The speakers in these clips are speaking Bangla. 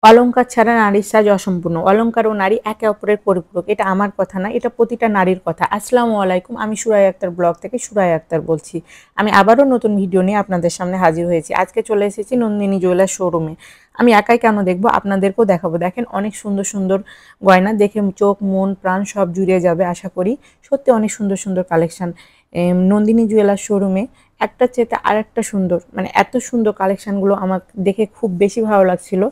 অলংকার ছাড়া নারীর সাজ অসম্পূর্ণ। অলংকার ও নারী একে অপরের পরিপূরক। এটা আমার কথা না, এটা প্রতিটা নারীর কথা। আসসালামু আলাইকুম, আমি সুরাইয়া আক্তার ব্লগ থেকে সুরাইয়া আক্তার বলছি। আমি আবারও নতুন ভিডিও নিয়ে আপনাদের সামনে হাজির হয়েছি। আজকে চলে এসেছি নন্দিনী জুয়েলার্স শোরুমে। আমি একাই কেন দেখবো, আপনাদেরকেও দেখাবো। দেখেন অনেক সুন্দর সুন্দর গয়না, দেখে চোখ মন প্রাণ সব জুড়ে যাবে আশা করি। সত্যি অনেক সুন্দর সুন্দর কালেকশান নন্দিনী জুয়েলার্স শোরুমে। একটা চেয়ে আর একটা সুন্দর, মানে এত সুন্দর কালেকশানগুলো আমার দেখে খুব বেশি ভালো লাগছিল।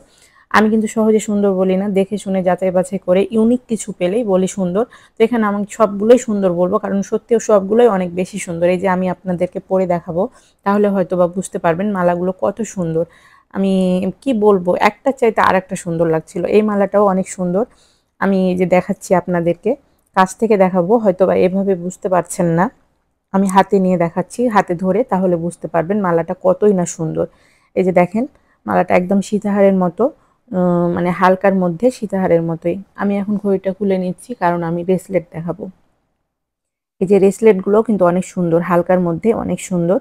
আমি কিন্তু সহজে সুন্দর বলি না, দেখে শুনে যাচাই বাছাই করে ইউনিক কিছু পেলেই বলি সুন্দর। তো এখানে আমি সবগুলোই সুন্দর বলবো, কারণ সত্যিও সবগুলোই অনেক বেশি সুন্দর। এই যে আমি আপনাদেরকে পরে দেখাবো, তাহলে হয়তো বা বুঝতে পারবেন মালাগুলো কত সুন্দর। আমি কি বলবো, একটা চাইতে আর একটা সুন্দর লাগছিল। এই মালাটাও অনেক সুন্দর। আমি এই যে দেখাচ্ছি আপনাদেরকে, কাছ থেকে দেখাবো, হয়তো বা এভাবে বুঝতে পারছেন না। আমি হাতে নিয়ে দেখাচ্ছি, হাতে ধরে, তাহলে বুঝতে পারবেন মালাটা কতই না সুন্দর। এই যে দেখেন, মালাটা একদম সীতাহারের মতো, মানে হালকার মধ্যে সীতাহারের মতোই। আমি এখন ঘড়িটা খুলে নিচ্ছি, কারণ আমি ব্রেসলেট দেখাবো। এই যে ব্রেসলেটগুলো কিন্তু অনেক সুন্দর, হালকার মধ্যে অনেক সুন্দর।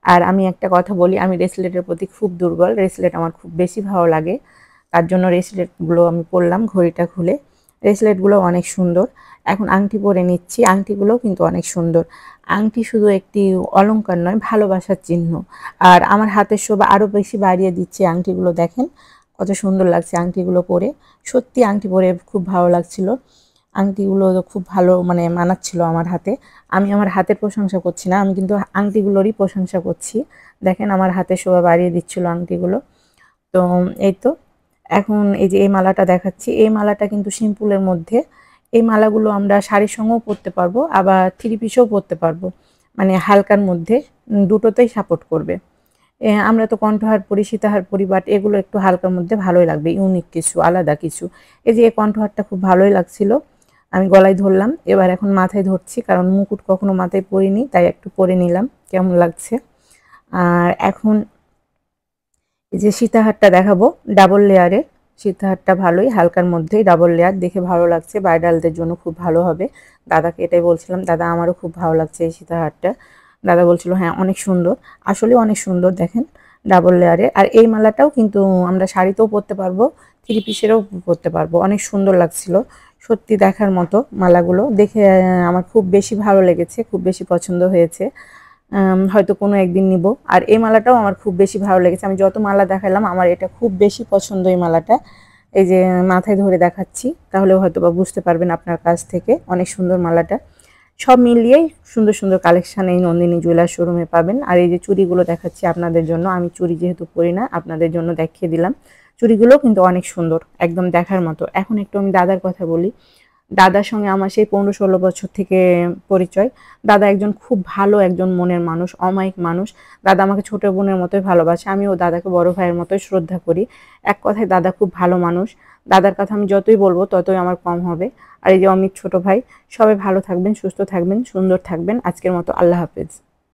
আর আমি একটা কথা বলি, আমি ব্রেসলেটের প্রতি খুব দুর্বল। ব্রেসলেট আমার খুব বেশি ভালো লাগে, তার জন্য ব্রেসলেটগুলো আমি পরলাম ঘড়িটা খুলে। ব্রেসলেটগুলো অনেক সুন্দর। এখন আংটি পরে নিচ্ছি, আংটিগুলোও কিন্তু অনেক সুন্দর। আংটি শুধু একটি অলংকার নয়, ভালোবাসার চিহ্ন। আর আমার হাতের শোভা আরও বেশি বাড়িয়ে দিচ্ছে আংটিগুলো। দেখেন কত সুন্দর লাগছে আংটিগুলো পরে। সত্যি আংটি পরে খুব ভালো লাগছিল। আংটিগুলো খুব ভালো মানে মানাচ্ছিল আমার হাতে। আমি আমার হাতের প্রশংসা করছি না, আমি কিন্তু আংটিগুলোরই প্রশংসা করছি। দেখেন আমার হাতে শোভা বাড়িয়ে দিচ্ছিল আংটিগুলো। তো এই তো, এখন এই যে এই মালাটা দেখাচ্ছি, এই মালাটা কিন্তু সিম্পলের মধ্যে। এই মালাগুলো আমরা শাড়ির সঙ্গেও পরতে পারবো, আবার থ্রি পিসেও পরতে পারবো, মানে হালকার মধ্যে দুটোতেই সাপোর্ট করবে। আমরা তো কণ্ঠহার পরি, সীতাহার পরি, বাট এগুলো একটু হালকার মধ্যে ভালোই লাগবে, ইউনিক কিছু, আলাদা কিছু। এই যে এই কণ্ঠহারটা খুব ভালোই লাগছিল, আমি গলায় ধরলাম। এবার এখন মাথায় ধরছি, কারণ মুকুট কখনো মাথায় পরিনি, তাই একটু পরে নিলাম কেমন লাগছে। আর এখন এই যে সীতাহারটা দেখাবো, ডাবল লেয়ারের। সীতাহারটা ভালোই, হালকার মধ্যেই ডাবল লেয়ার, দেখে ভালো লাগছে, ব্রাইডালদের জন্য খুব ভালো হবে। দাদাকে এটাই বলছিলাম, দাদা আমারও খুব ভালো লাগছে এই সীতাহারটা। দাদা বলছিল হ্যাঁ অনেক সুন্দর, আসলে অনেক সুন্দর। দেখেন ডাবল লেয়ারে। আর এই মালাটাও কিন্তু আমরা শাড়িতেও পরতে পারবো, থ্রি পিসেরও পরতে পারবো, অনেক সুন্দর লাগছিল। সত্যি দেখার মতো মালাগুলো দেখে আমার খুব বেশি ভালো লেগেছে, খুব বেশি পছন্দ হয়েছে। হয়তো কোনো একদিন নিব। আর এই মালাটাও আমার খুব বেশি ভালো লেগেছে। আমি যত মালা দেখালাম, আমার এটা খুব বেশি পছন্দ এই মালাটা। এই যে মাথায় ধরে দেখাচ্ছি, তাহলে হয়তো বা বুঝতে পারবেন আপনার কাছ থেকে। অনেক সুন্দর মালাটা। সব মিলিয়েই সুন্দর সুন্দর কালেকশান এই নন্দিনী জুয়েলার্স শোরুমে পাবেন। আর এই যে চুড়িগুলো দেখাচ্ছি আপনাদের জন্য, আমি চুড়ি যেহেতু পরি না, আপনাদের জন্য দেখিয়ে দিলাম। চুড়িগুলোও কিন্তু অনেক সুন্দর, একদম দেখার মতো। এখন একটু আমি দাদার কথা বলি। দাদার সঙ্গে আমার সেই 15-16 বছর থেকে পরিচয়। দাদা একজন খুব ভালো একজন মনের মানুষ, অমায়িক মানুষ। দাদা আমাকে ছোট বোনের মতোই ভালোবাসে, আমিও দাদাকে বড় ভাইয়ের মতোই শ্রদ্ধা করি। এক কথায় দাদা খুব ভালো মানুষ। দাদার কথা আমি যতই বলবো ততই আমার কম হবে। আর এই যে অমিত ছোট ভাই, সবাই ভালো থাকবেন, সুস্থ থাকবেন, সুন্দর থাকবেন। আজকের মতো আল্লাহ হাফেজ।